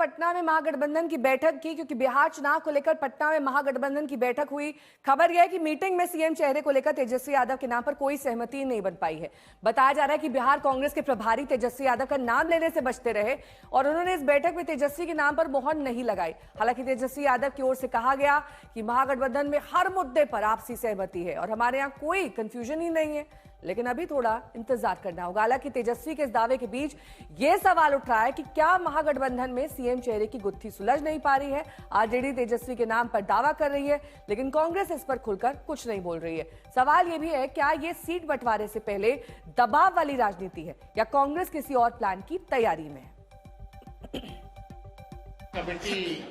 पटना में महागठबंधन की बैठक की, क्योंकि बिहार चुनाव को लेकर पटना में महागठबंधन की बैठक हुई। खबर यह है कि मीटिंग में सीएम चेहरे को लेकर तेजस्वी यादव के नाम पर कोई सहमति नहीं बन पाई है। बताया जा रहा है कि बिहार कांग्रेस के प्रभारी तेजस्वी यादव का नाम लेने से बचते रहे और उन्होंने इस बैठक में तेजस्वी के नाम पर मोहर नहीं लगाई। हालांकि तेजस्वी यादव की ओर से कहा गया कि महागठबंधन में हर मुद्दे पर आपसी सहमति है और हमारे यहाँ कोई कंफ्यूजन ही नहीं है, लेकिन अभी थोड़ा इंतजार करना होगा। हालांकि तेजस्वी के इस दावे के बीच यह सवाल उठ रहा है कि क्या महागठबंधन में सीएम चेहरे की गुत्थी सुलझ नहीं पा रही है। आरजेडी तेजस्वी के नाम पर दावा कर रही है, लेकिन कांग्रेस इस पर खुलकर कुछ नहीं बोल रही है। सवाल यह भी है, क्या यह सीट बंटवारे से पहले दबाव वाली राजनीति है या कांग्रेस किसी और प्लान की तैयारी में है। कमेटी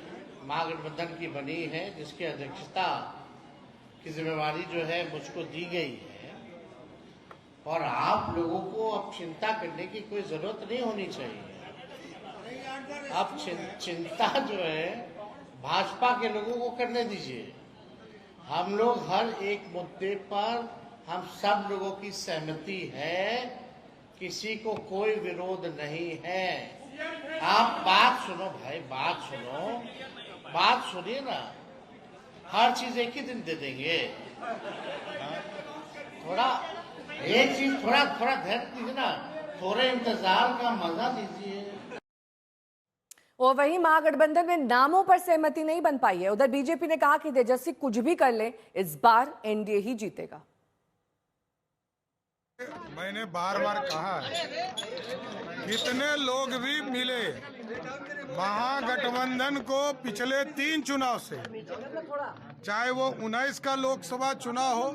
महागठबंधन की बनी है, जिसकी अध्यक्षता की जिम्मेवारी जो है मुझको दी गई है और आप लोगों को अब चिंता करने की कोई जरूरत नहीं होनी चाहिए। अब चिंता जो है भाजपा के लोगों को करने दीजिए। हम लोग हर एक मुद्दे पर हम सब लोगों की सहमति है, किसी को कोई विरोध नहीं है। आप बात सुनो भाई, बात सुनिए ना। हर चीज एक ही दिन दे देंगे। एक चीज थोड़ा धैर्य दीजिए ना, थोड़े इंतजार का मजा दीजिए। और वहीं महागठबंधन में नामों पर सहमति नहीं बन पाई है। उधर बीजेपी ने कहा कि तेजस्वी कुछ भी कर ले, इस बार एनडीए ही जीतेगा। मैंने बार बार कहा है, कितने लोग भी मिले महागठबंधन को पिछले 3 चुनाव से, चाहे वो 19 का लोकसभा चुनाव हो,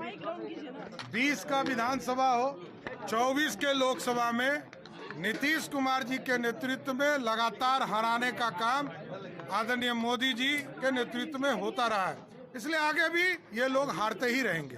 20 का विधानसभा हो, 24 के लोकसभा में नीतीश कुमार जी के नेतृत्व में लगातार हराने का काम आदरणीय मोदी जी के नेतृत्व में होता रहा है। इसलिए आगे भी ये लोग हारते ही रहेंगे।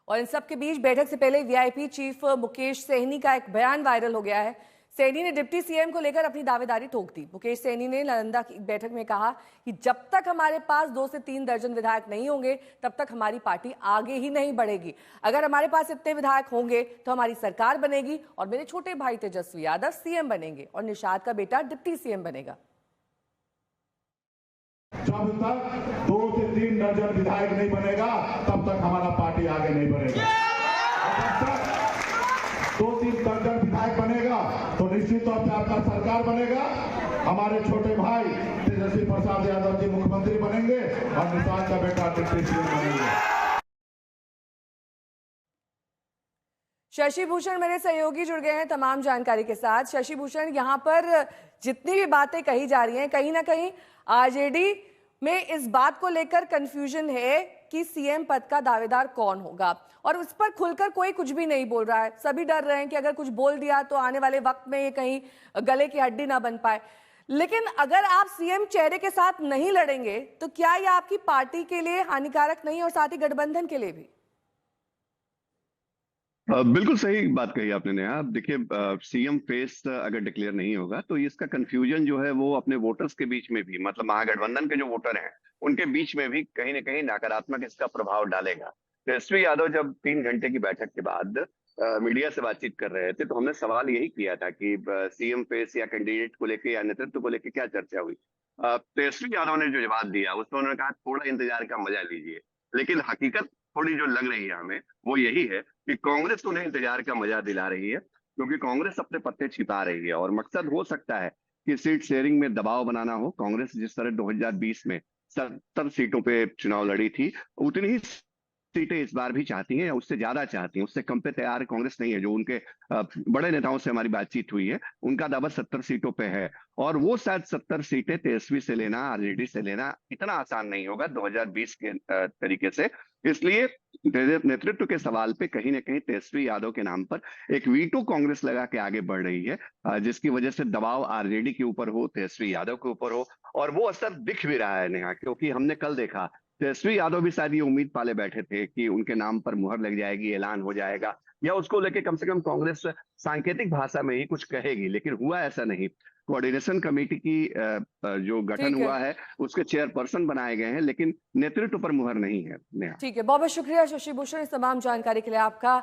और इन सब के बीच बैठक से पहले वीआईपी चीफ मुकेश सहनी का एक बयान वायरल हो गया है। सहनी ने डिप्टी सीएम को लेकर अपनी दावेदारी ठोक दी। मुकेश सहनी ने नालंदा की बैठक में कहा कि जब तक हमारे पास 2 से 3 दर्जन विधायक नहीं होंगे, तब तक हमारी पार्टी आगे ही नहीं बढ़ेगी। अगर हमारे पास इतने विधायक होंगे तो हमारी सरकार बनेगी और मेरे छोटे भाई तेजस्वी यादव सीएम बनेंगे और निषाद का बेटा डिप्टी सीएम बनेगा। जब तक 2 से 3 दर्जन विधायक नहीं बनेगा, तब तक हमारा पार्टी आगे नहीं बढ़ेगा। जब तक 2-3 दर्जन विधायक बनेगा तो निश्चित तौर से आपका सरकार बनेगा। हमारे छोटे भाई तेजस्वी प्रसाद यादव जी मुख्यमंत्री बनेंगे और निषाद का बेटा डिप्टी सीएम बनेंगे। शशि भूषण मेरे सहयोगी जुड़ गए हैं तमाम जानकारी के साथ। शशि भूषण, यहाँ पर जितनी भी बातें कही जा रही हैं, कहीं ना कहीं आरजेडी में इस बात को लेकर कंफ्यूजन है कि सीएम पद का दावेदार कौन होगा और उस पर खुलकर कोई कुछ भी नहीं बोल रहा है। सभी डर रहे हैं कि अगर कुछ बोल दिया तो आने वाले वक्त में ये कहीं गले की हड्डी ना बन पाए। लेकिन अगर आप सीएम चेहरे के साथ नहीं लड़ेंगे तो क्या ये आपकी पार्टी के लिए हानिकारक नहीं और साथ ही गठबंधन के लिए भी? बिल्कुल सही बात कही आपने नेहा। अब देखिए, सीएम फेस अगर डिक्लेयर नहीं होगा तो इसका कंफ्यूजन जो है वो अपने वोटर्स के बीच में भी, मतलब महागठबंधन के जो वोटर हैं उनके बीच में भी कहीं ना कहीं नकारात्मक इसका प्रभाव डालेगा। तेजस्वी यादव जब 3 घंटे की बैठक के बाद मीडिया से बातचीत कर रहे थे तो हमने सवाल यही किया था कि सीएम फेस या कैंडिडेट को लेकर या नेतृत्व को लेकर क्या चर्चा हुई। तेजस्वी यादव ने जो जवाब दिया उसमें उन्होंने कहा थोड़ा इंतजार का मजा लीजिए, लेकिन हकीकत थोड़ी जो लग रही है हमें वो यही है कि कांग्रेस उन्हें इंतजार का मजा दिला रही है, क्योंकि कांग्रेस अपने पत्ते छिपा रही है और मकसद हो सकता है कि सीट शेयरिंग में दबाव बनाना हो। कांग्रेस जिस तरह 2020 में 70 सीटों पे चुनाव लड़ी थी, उतनी ही सीटें इस बार भी चाहती हैं या उससे ज्यादा चाहती हैं। उससे कम पे तैयार कांग्रेस नहीं है। जो उनके बड़े नेताओं से हमारी बातचीत हुई है, उनका दावा 70 सीटों पे है और वो शायद 70 सीटें तेजस्वी से लेना, आरजेडी से लेना इतना आसान नहीं होगा 2020 के तरीके से। इसलिए नेतृत्व के सवाल पे कहीं ना कहीं तेजस्वी यादव के नाम पर एक वीटो कांग्रेस लगा के आगे बढ़ रही है, जिसकी वजह से दबाव आरजेडी के ऊपर हो, तेजस्वी यादव के ऊपर हो और वो असर दिख भी रहा है नेहा। क्योंकि हमने कल देखा तेजस्वी यादव भी शायद ये उम्मीद पाले बैठे थे कि उनके नाम पर मुहर लग जाएगी, ऐलान हो जाएगा या उसको लेके कम से कम कांग्रेस सांकेतिक भाषा में ही कुछ कहेगी, लेकिन हुआ ऐसा नहीं। कोऑर्डिनेशन कमेटी की जो गठन हुआ है उसके चेयरपर्सन बनाए गए हैं, लेकिन नेतृत्व पर मुहर नहीं है। ठीक है, बहुत बहुत शुक्रिया शशि भूषण इस तमाम जानकारी के लिए आपका।